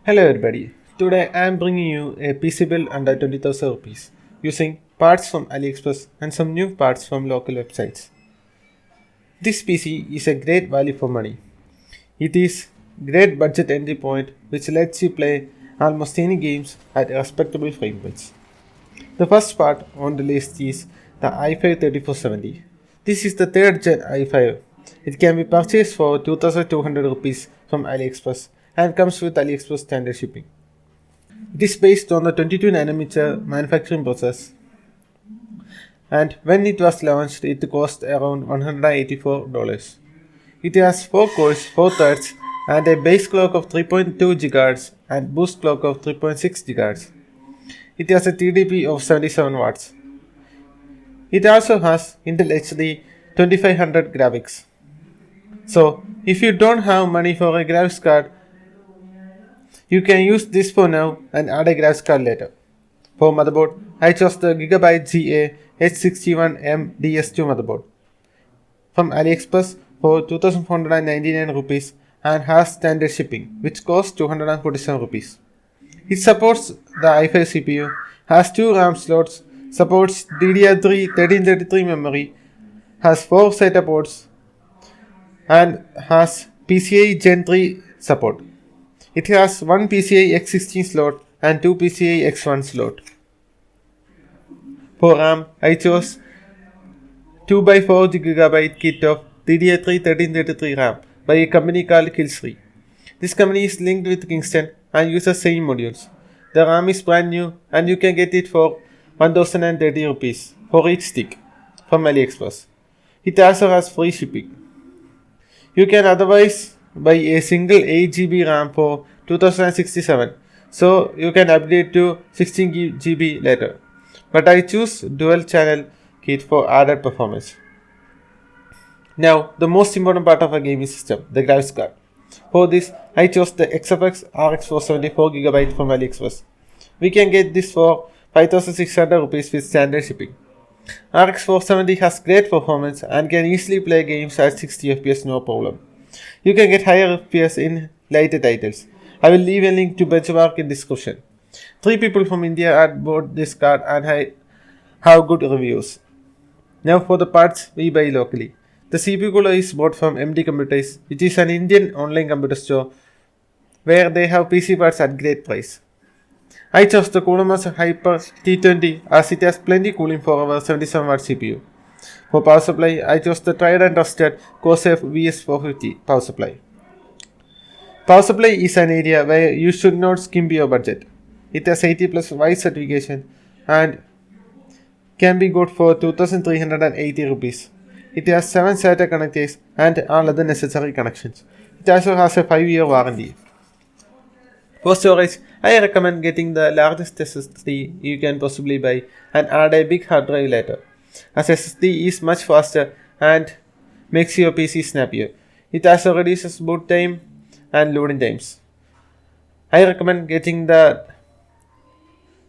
Hello everybody, today I am bringing you a PC build under 20,000 rupees using parts from AliExpress and some new parts from local websites. This PC is a great value for money. It is great budget entry point which lets you play almost any games at respectable frame rates. The first part on the list is the i5 3470. This is the 3rd gen i5. It can be purchased for 2,200 rupees from AliExpress and comes with AliExpress standard shipping. It is based on the 22nm manufacturing process, and when it was launched it cost around $184. It has 4 cores, 4 threads and a base clock of 3.2 GHz and boost clock of 3.6 GHz. It has a TDP of 77 watts. It also has Intel HD 2500 graphics. So if you don't have money for a graphics card, you can use this for now and add a graphics card later. For motherboard, I chose the Gigabyte GA H61M DS2 motherboard from AliExpress for 2,499 rupees and has standard shipping, which costs 247 rupees. It supports the i5 CPU, has 2 RAM slots, supports DDR3 1333 memory, has 4 SATA ports, and has PCIe Gen 3 support. It has 1 PCIe X16 slot and 2 PCIe X1 slot. For RAM, I chose 2x4 GB kit of DDR3 1333 RAM by a company called Killsree. This company is linked with Kingston and uses same modules. The RAM is brand new and you can get it for 1,030 rupees for each stick from AliExpress. It also has free shipping. You can otherwise buy a single 8GB RAM for 2067, so you can upgrade to 16GB later. But I choose dual channel kit for added performance. Now the most important part of a gaming system, the graphics card. For this, I chose the XFX RX 474 GB from AliExpress. We can get this for 5,600 rupees with standard shipping. RX 470 has great performance and can easily play games at 60 FPS no problem. You can get higher FPS in lighter titles. I will leave a link to benchmark in description. 3 people from India had bought this card and I have good reviews. Now for the parts we buy locally. The CPU cooler is bought from MD Computers, which is an Indian online computer store where they have PC parts at great price. I chose the Cooler Master Hyper T20 as it has plenty cooling for our 77W CPU. For power supply, I chose the tried and trusted Corsair VS450 power supply. Power supply is an area where you should not skimp your budget. It has 80+ WISE certification and can be got for 2,380 rupees. It has 7 SATA connectors and all other necessary connections. It also has a 5-year warranty. For storage, I recommend getting the largest SSD you can possibly buy and add a big hard drive later, as SSD is much faster and makes your PC snappier. It also reduces boot time and loading times. I recommend getting the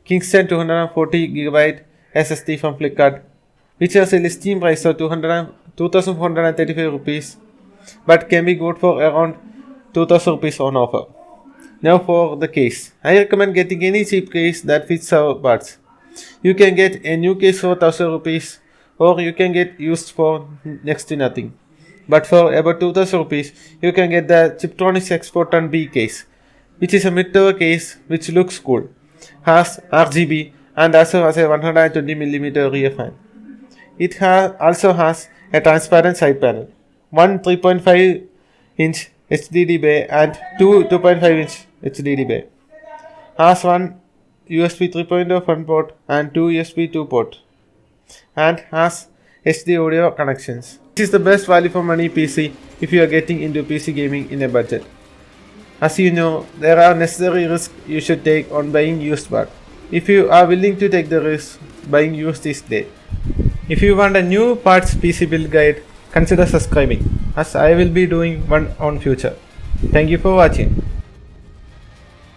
Kingston 240GB SSD from Flipkart, which has a listing price of 2,435 rupees but can be got for around 2,000 rupees on offer. Now for the case. I recommend getting any cheap case that fits our parts. You can get a new case for 1,000 rupees or you can get used for next to nothing. But for about 2,000 rupees, you can get the Chiptronics Export on B case, which is a mid-tower case which looks cool, has RGB and also has a 120mm rear fan. It also has a transparent side panel, one 3.5-inch HDD bay and two 2.5-inch HDD bay. Has one USB 3.0 front port and 2 USB 2 port and has HD audio connections. This is the best value for money PC if you are getting into PC gaming in a budget. As you know, there are necessary risks you should take on buying used parts. If you are willing to take the risk, buying used is great. If you want a new parts PC build guide, consider subscribing as I will be doing one on future. Thank you for watching.